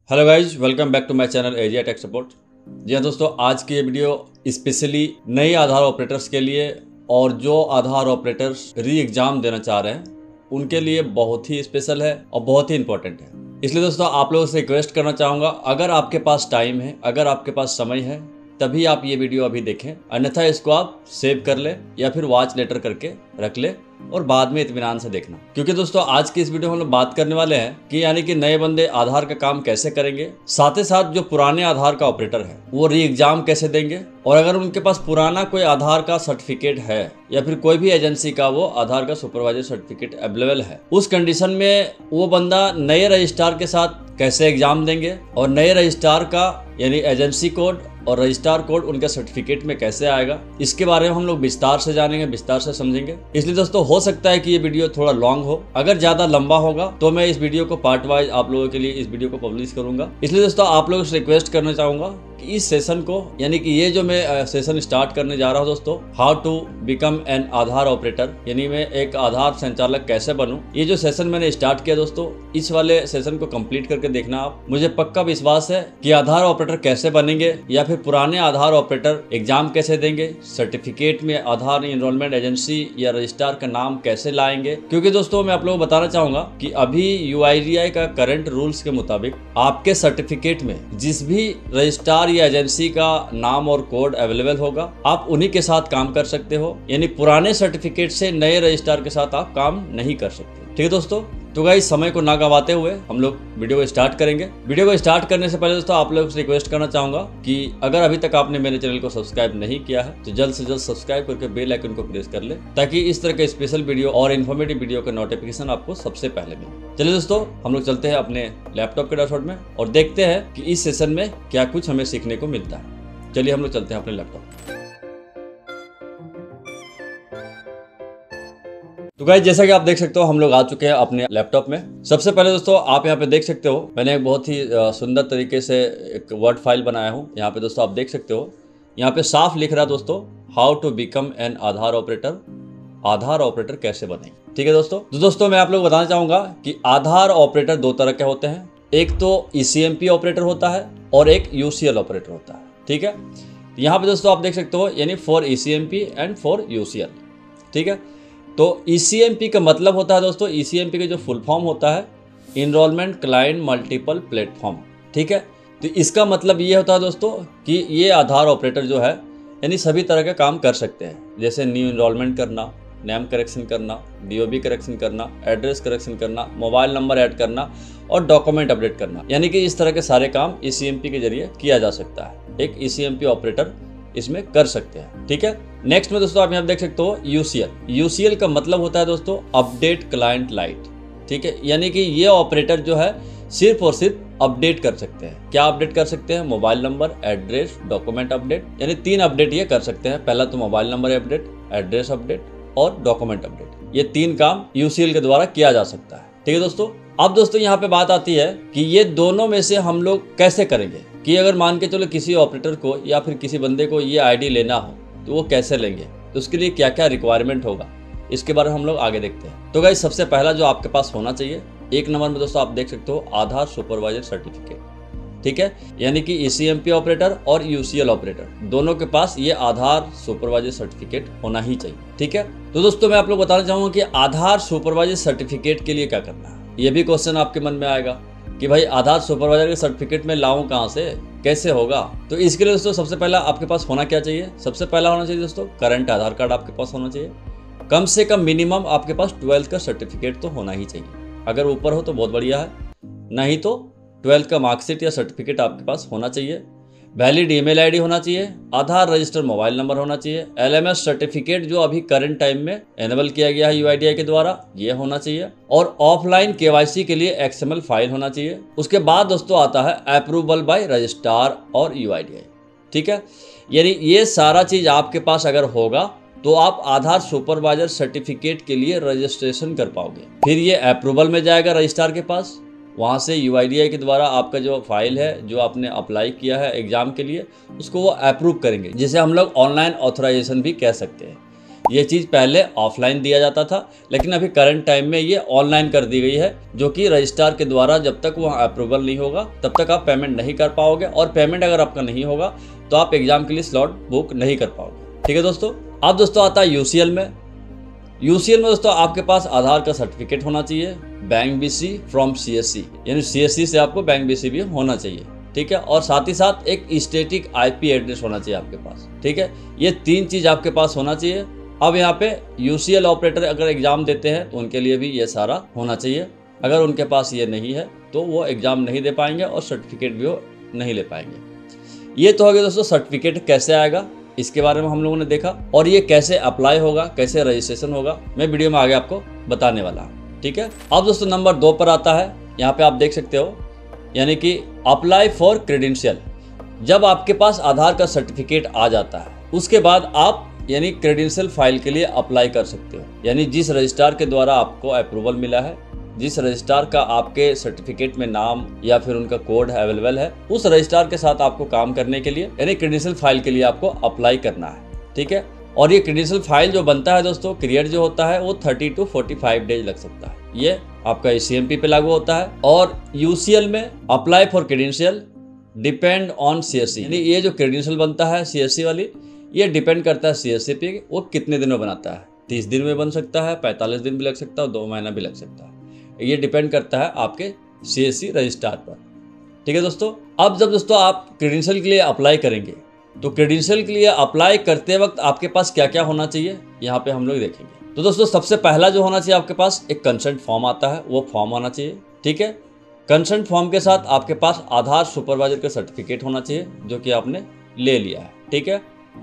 Hello guys, welcome back to my channel एजिया tech support. जी हाँ दोस्तों, आज की ये वीडियो स्पेशली नए आधार ऑपरेटर्स के लिए और जो आधार ऑपरेटर्स री एग्ज़ाम देना चाह रहे हैं उनके लिए बहुत ही स्पेशल है और बहुत ही इंपॉर्टेंट है। इसलिए दोस्तों आप लोगों से रिक्वेस्ट करना चाहूँगा, अगर आपके पास टाइम है, अगर आपके पास समय है, तभी आप ये वीडियो अभी देखें, अन्यथा इसको आप सेव कर ले या फिर वॉच लेटर करके रख ले और बाद में इत्मीनान से देखना। क्योंकि दोस्तों आज की इस वीडियो में हम लोग बात करने वाले हैं कि यानी कि नए बंदे आधार का काम कैसे करेंगे, साथ ही साथ जो पुराने आधार का ऑपरेटर है वो री एग्जाम कैसे देंगे, और अगर उनके पास पुराना कोई आधार का सर्टिफिकेट है या फिर कोई भी एजेंसी का वो आधार का सुपरवाइजर सर्टिफिकेट अवेलेबल है, उस कंडीशन में वो बंदा नए रजिस्ट्रार के साथ कैसे एग्जाम देंगे और नए रजिस्ट्रार का यानी एजेंसी कोड और रजिस्ट्रार कोड उनके सर्टिफिकेट में कैसे आएगा, इसके बारे में हम लोग विस्तार से जानेंगे, विस्तार से समझेंगे। इसलिए दोस्तों हो सकता है कि ये वीडियो थोड़ा लॉन्ग हो, अगर ज्यादा लंबा होगा तो मैं इस वीडियो को पार्ट वाइज आप लोगों के लिए इस वीडियो को पब्लिश करूंगा। इसलिए दोस्तों आप लोगों से रिक्वेस्ट करना चाहूंगा कि इस सेशन को यानी कि ये जो मैं सेशन स्टार्ट करने जा रहा हूँ दोस्तों, how to become an Aadhaar operator, यानी मैं एक आधार संचालक कैसे बनूं, ये जो सेशन मैंने स्टार्ट किया दोस्तों, इस वाले सेशन को कंप्लीट करके देखना आप। मुझे पक्का विश्वास है कि आधार ऑपरेटर कैसे बनेंगे या फिर पुराने आधार ऑपरेटर एग्जाम कैसे देंगे, सर्टिफिकेट में आधार इनरोलमेंट एजेंसी या रजिस्ट्रार का नाम कैसे लाएंगे। क्योंकि दोस्तों मैं आप लोगों को बताना चाहूंगा कि अभी UIDAI का करंट रूल्स के मुताबिक आपके सर्टिफिकेट में जिस भी रजिस्ट्रार या एजेंसी का नाम और कोड अवेलेबल होगा, आप उन्हीं के साथ काम कर सकते हो, यानी पुराने सर्टिफिकेट से नए रजिस्ट्रार के साथ आप काम नहीं कर सकते। ठीक है दोस्तों, तो गाइस समय को ना गवाते हुए हम लोग वीडियो को स्टार्ट करेंगे। वीडियो को स्टार्ट करने से पहले दोस्तों आप लोगों से रिक्वेस्ट करना चाहूंगा कि अगर अभी तक आपने मेरे चैनल को सब्सक्राइब नहीं किया है तो जल्द से जल्द सब्सक्राइब करके बेल आइकन को प्रेस कर ले, ताकि इस तरह के स्पेशल वीडियो और इन्फॉर्मेटिव वीडियो का नोटिफिकेशन आपको सबसे पहले मिले। चलिए दोस्तों हम लोग चलते हैं अपने लैपटॉप के डैशबोर्ड में और देखते हैं कि इस सेशन में क्या कुछ हमें सीखने को मिलता है। चलिए हम लोग चलते हैं अपने लैपटॉप। तो गाइस जैसा कि आप देख सकते हो हम लोग आ चुके हैं अपने लैपटॉप में। सबसे पहले दोस्तों आप यहाँ पे देख सकते हो मैंने एक बहुत ही सुंदर तरीके से एक वर्ड फाइल बनाया हूँ। यहाँ पे दोस्तों आप देख सकते हो, यहाँ पे साफ लिख रहा है दोस्तों, how to become an Aadhaar operator, Aadhaar operator कैसे बने। ठीक है दोस्तों, तो दोस्तों मैं आप लोग बताना चाहूँगा कि आधार ऑपरेटर दो तरह के होते हैं, एक तो ECMP ऑपरेटर होता है और एक UCL ऑपरेटर होता है। ठीक है, यहाँ पे दोस्तों आप देख सकते हो यानी for ECMP and for UCL। ठीक है, तो ECMP का मतलब होता है दोस्तों, ECMP का जो फुल फॉर्म होता है इनरोलमेंट क्लाइंट मल्टीपल प्लेटफॉर्म। ठीक है, तो इसका मतलब ये होता है दोस्तों कि ये आधार ऑपरेटर जो है यानी सभी तरह का काम कर सकते हैं, जैसे न्यू इनरोलमेंट करना, नेम करेक्शन करना, DOB करेक्शन करना, एड्रेस करेक्शन करना, मोबाइल नंबर ऐड करना और डॉक्यूमेंट अपडेट करना, यानी कि इस तरह के सारे काम ECMP के जरिए किया जा सकता है। एक ECMP ऑपरेटर इसमें कर सकते हैं। ठीक है, नेक्स्ट में दोस्तों आप यहाँ देख सकते हो UCL का मतलब होता है दोस्तों अपडेट क्लाइंट लाइट। ठीक है, यानी कि ये ऑपरेटर जो है सिर्फ और सिर्फ अपडेट कर सकते हैं। क्या अपडेट कर सकते हैं? Mobile number, address, document update, यानी 3 अपडेट ये कर सकते हैं। पहला तो mobile number update, address update और डॉक्यूमेंट अपडेट, ये 3 काम UCL के द्वारा किया जा सकता है। ठीक है दोस्तों, अब दोस्तों यहाँ पे बात आती है कि ये दोनों में से हम लोग कैसे करेंगे, कि अगर मान के चलो किसी ऑपरेटर को या फिर किसी बंदे को ये ID लेना हो तो वो कैसे लेंगे, तो उसके लिए क्या क्या रिक्वायरमेंट होगा, इसके बारे में हम लोग आगे देखते हैं। तो गाइस सबसे पहला जो आपके पास होना चाहिए, एक नंबर में दोस्तों आप देख सकते हो आधार सुपरवाइजर सर्टिफिकेट। ठीक है, यानी कि ECMP ऑपरेटर और UCL ऑपरेटर दोनों के पास ये आधार सुपरवाइजर सर्टिफिकेट होना ही चाहिए। ठीक है, तो दोस्तों मैं आप लोग बताना चाहूँगा कि आधार सुपरवाइजर सर्टिफिकेट के लिए क्या करना है। ये भी क्वेश्चन आपके मन में आएगा कि भाई आधार सुपरवाइजर के सर्टिफिकेट में लाऊं कहाँ से, कैसे होगा। तो इसके लिए दोस्तों सबसे पहला आपके पास होना क्या चाहिए, सबसे पहला होना चाहिए दोस्तों करंट आधार कार्ड आपके पास होना चाहिए। कम से कम मिनिमम आपके पास 12th का सर्टिफिकेट तो होना ही चाहिए, अगर ऊपर हो तो बहुत बढ़िया है, नहीं तो 12th का मार्कशीट या सर्टिफिकेट आपके पास होना चाहिए। वैलिड ईमेल ID होना चाहिए, आधार रजिस्टर मोबाइल नंबर होना चाहिए, LMS सर्टिफिकेट जो अभी करंट टाइम में एनेबल किया गया है UIDAI के द्वारा ये होना चाहिए, और ऑफलाइन KYC के लिए XML फाइल होना चाहिए। उसके बाद दोस्तों आता है अप्रूवल बाय रजिस्ट्रार और UIDAI। ठीक है, यानी ये सारा चीज आपके पास अगर होगा तो आप आधार सुपरवाइजर सर्टिफिकेट के लिए रजिस्ट्रेशन कर पाओगे। फिर ये अप्रूवल में जाएगा रजिस्ट्रार के पास, वहाँ से UIDAI के द्वारा आपका जो फाइल है जो आपने अप्लाई किया है एग्जाम के लिए उसको वो अप्रूव करेंगे, जिसे हम लोग ऑनलाइन ऑथराइजेशन भी कह सकते हैं। ये चीज़ पहले ऑफलाइन दिया जाता था, लेकिन अभी करंट टाइम में ये ऑनलाइन कर दी गई है, जो कि रजिस्ट्रार के द्वारा जब तक वहाँ अप्रूवल नहीं होगा तब तक आप पेमेंट नहीं कर पाओगे, और पेमेंट अगर आपका नहीं होगा तो आप एग्जाम के लिए स्लॉट बुक नहीं कर पाओगे। ठीक है दोस्तों। अब दोस्तों आता है यूसीएल में। यूसीएल में दोस्तों आपके पास आधार का सर्टिफिकेट होना चाहिए, बैंक बीसी फ्रॉम सीएससी, यानी सीएससी से आपको बैंक बीसी भी होना चाहिए। ठीक है, और साथ ही साथ एक स्टैटिक आईपी एड्रेस होना चाहिए आपके पास। ठीक है, ये 3 चीज़ आपके पास होना चाहिए। अब यहाँ पे यूसीएल ऑपरेटर अगर एग्जाम देते हैं तो उनके लिए भी ये सारा होना चाहिए। अगर उनके पास ये नहीं है तो वो एग्जाम नहीं दे पाएंगे और सर्टिफिकेट भी वो नहीं ले पाएंगे। ये तो हो गया दोस्तों सर्टिफिकेट कैसे आएगा, इसके बारे में हम लोगों ने देखा, और ये कैसे अप्लाई होगा, कैसे रजिस्ट्रेशन होगा, मैं वीडियो में आगे आपको बताने वाला हूँ। ठीक है, अब दोस्तों नंबर 2 पर आता है। यहाँ पे आप देख सकते हो, यानी कि अप्लाई फॉर क्रेडेंशियल। जब आपके पास आधार का सर्टिफिकेट आ जाता है उसके बाद आप यानी क्रेडेंशियल फाइल के लिए अप्लाई कर सकते हो। यानी जिस रजिस्ट्रार के द्वारा आपको अप्रूवल मिला है, जिस रजिस्ट्रार का आपके सर्टिफिकेट में नाम या फिर उनका कोड अवेलेबल है, उस रजिस्ट्रार के साथ आपको काम करने के लिए यानी क्रेडेंशियल फाइल के लिए आपको अप्लाई करना है। ठीक है, और ये क्रेडेंशियल फाइल जो बनता है दोस्तों, क्रिएट जो होता है वो 30 to 45 डेज लग सकता है। ये आपका ईसीएमपी पे लागू होता है। और यूसीएल में apply for credential depend on CSC, यानी ये जो क्रेडेंशियल बनता है सीएससी वाली, ये डिपेंड करता है सीएससी पे वो कितने दिन में बनाता है। 30 दिन में बन सकता है, 45 दिन भी लग सकता है, 2 महीना भी लग सकता है। ये डिपेंड करता है आपके सीएससी रजिस्ट्रार पर। ठीक है दोस्तों। अब जब दोस्तों आप क्रेडेंशियल के लिए अप्लाई करेंगे तो क्रेडेंशियल के लिए अप्लाई करते वक्त आपके पास क्या क्या होना चाहिए यहाँ पे हम लोग देखेंगे। तो दोस्तों सबसे पहला जो होना चाहिए आपके पास एक कंसेंट फॉर्म आता है, वो फॉर्म होना चाहिए। ठीक है, कंसेंट फॉर्म के साथ आपके पास आधार सुपरवाइजर का सर्टिफिकेट होना चाहिए जो कि आपने ले लिया है। ठीक है,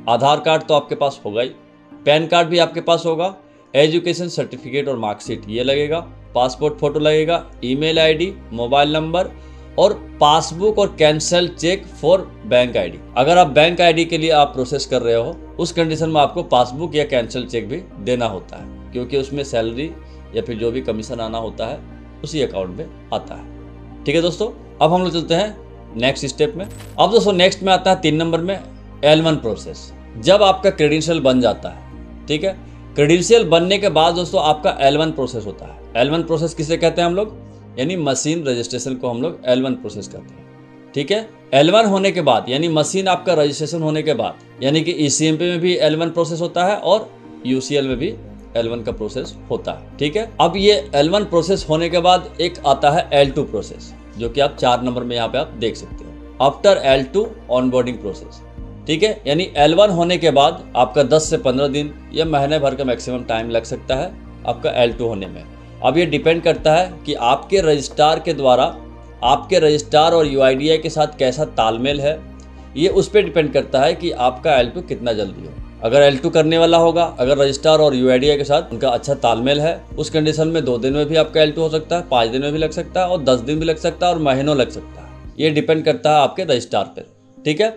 आधार कार्ड तो आपके पास होगा ही, पैन कार्ड भी आपके पास होगा, एजुकेशन सर्टिफिकेट और मार्कशीट ये लगेगा, पासपोर्ट फोटो लगेगा, ईमेल आईडी, मोबाइल नंबर और पासबुक और cancel cheque for bank ID. अगर आप बैंक आईडी के लिए आप प्रोसेस कर रहे हो उस कंडीशन में आपको पासबुक या कैंसल चेक भी देना होता है, क्योंकि उसमें सैलरी या फिर जो भी कमीशन आना होता है उसी अकाउंट में आता है। ठीक है दोस्तों, अब हम लोग चलते हैं नेक्स्ट स्टेप में। अब दोस्तों नेक्स्ट में आता है 3 नंबर में L1 प्रोसेस। जब आपका क्रेडेंशियल बन जाता है, ठीक है, क्रेडेंशियल बनने के बाद दोस्तों आपका L1 प्रोसेस होता है। L1 प्रोसेस किसे कहते हैं हम लोग, यानी मशीन रजिस्ट्रेशन को हम लोग L1 प्रोसेस कहते हैं। ठीक है, L1 होने के बाद यानी मशीन आपका रजिस्ट्रेशन होने के बाद, यानी कि ईसीएमपी में भी L1 प्रोसेस होता है और यूसीएल में भी L1 का प्रोसेस होता है। ठीक है, अब ये L1 प्रोसेस होने के बाद एक आता है L2 प्रोसेस, जो कि आप 4 नंबर में यहाँ पे आप देख सकते हो। After L2 onboarding process. ठीक है, यानी L1 होने के बाद आपका 10 से 15 दिन या महीने भर का मैक्सिमम टाइम लग सकता है आपका L2 होने में। अब ये डिपेंड करता है कि आपके रजिस्ट्रार के द्वारा आपके रजिस्ट्रार और यूआईडीआई के साथ कैसा तालमेल है, ये उस पर डिपेंड करता है कि आपका L2 कितना जल्दी हो। अगर L2 करने वाला होगा, अगर रजिस्ट्रार और यूआईडीआई के साथ उनका अच्छा तालमेल है, उस कंडीशन में 2 दिन में भी आपका L2 हो सकता है, 5 दिन में भी लग सकता है और 10 दिन भी लग सकता है और महीनों लग सकता है। ये डिपेंड करता है आपके रजिस्ट्रार पर। ठीक है,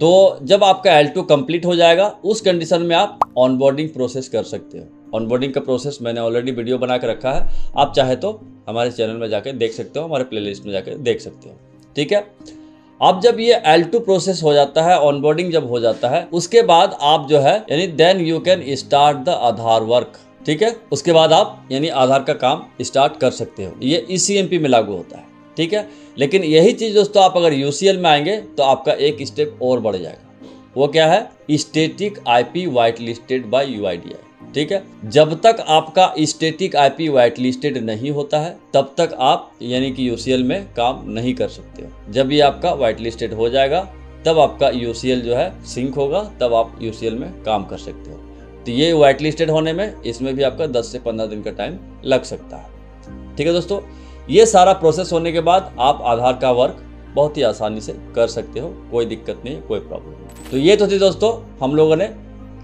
तो जब आपका L2 कंप्लीट हो जाएगा उस कंडीशन में आप ऑनबोर्डिंग प्रोसेस कर सकते हो। ऑनबोर्डिंग का प्रोसेस मैंने ऑलरेडी वीडियो बना के रखा है, आप चाहे तो हमारे चैनल में जाकर देख सकते हो, हमारे प्लेलिस्ट में जाकर देख सकते हो। ठीक है, अब जब ये L2 प्रोसेस हो जाता है, ऑनबोर्डिंग जब हो जाता है, उसके बाद आप जो है यानी then you can start the Aadhaar work. ठीक है, उसके बाद आप यानी आधार का काम स्टार्ट कर सकते हो। ये ईसीएमपी में लागू होता है। ठीक है, लेकिन यही चीज़ दोस्तों आप अगर यूसीएल में आएंगे तो आपका एक स्टेप और बढ़ जाएगा। वो क्या है, static IP white listed by UIDAI. ठीक है, जब तक आपका स्टैटिक आईपी वाइट लिस्टेड नहीं होता है तब तक आप यानी कि यूसीएल में काम नहीं कर सकते हो। जब ये आपका वाइट लिस्टेड हो जाएगा तब आपका यूसीएल जो है सिंक होगा, तब आप यूसीएल में काम कर सकते हो। तो ये वाइट लिस्टेड होने में इसमें भी आपका 10 से 15 दिन का टाइम लग सकता है। ठीक है दोस्तों, ये सारा प्रोसेस होने के बाद आप आधार का वर्क बहुत ही आसानी से कर सकते हो, कोई दिक्कत नहीं, कोई प्रॉब्लम नहीं। तो ये तो थी दोस्तों हम लोगों ने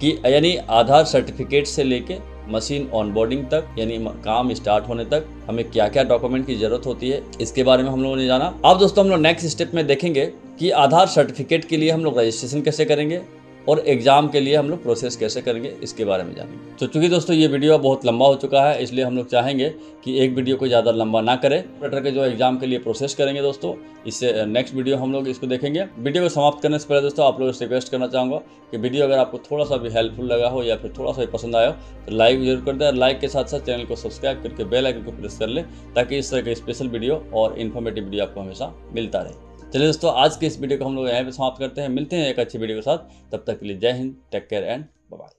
कि यानी आधार सर्टिफिकेट से लेके मशीन ऑनबोर्डिंग तक यानी काम स्टार्ट होने तक हमें क्या क्या डॉक्यूमेंट की जरूरत होती है, इसके बारे में हम लोगों ने जाना। अब दोस्तों हम लोग नेक्स्ट स्टेप में देखेंगे कि आधार सर्टिफिकेट के लिए हम लोग रजिस्ट्रेशन कैसे करेंगे, और एग्ज़ाम के लिए हम लोग प्रोसेस कैसे करेंगे इसके बारे में जानेंगे। तो चूँकि दोस्तों ये वीडियो बहुत लंबा हो चुका है, इसलिए हम लोग चाहेंगे कि एक वीडियो को ज़्यादा लंबा ना करें। ऑपरेटर के जो एग्ज़ाम के लिए प्रोसेस करेंगे दोस्तों, इससे नेक्स्ट वीडियो हम लोग इसको देखेंगे। वीडियो को समाप्त करने से पहले दोस्तों आप लोगों से रिक्वेस्ट करना चाहूँगा कि वीडियो अगर आपको थोड़ा सा भी हेल्पफुल लगा हो या फिर थोड़ा सा भी पसंद आया हो तो लाइक जरूर कर दें, और लाइक के साथ साथ चैनल को सब्सक्राइब करके बेल आइकन को प्रेस कर लें, ताकि इस तरह के स्पेशल वीडियो और इन्फॉर्मेटिव वीडियो आपको हमेशा मिलता रहे। चलिए दोस्तों, आज के इस वीडियो को हम लोग यहाँ पे समाप्त करते हैं। मिलते हैं एक अच्छी वीडियो के साथ, तब तक के लिए Jai Hind, take care and bye bye.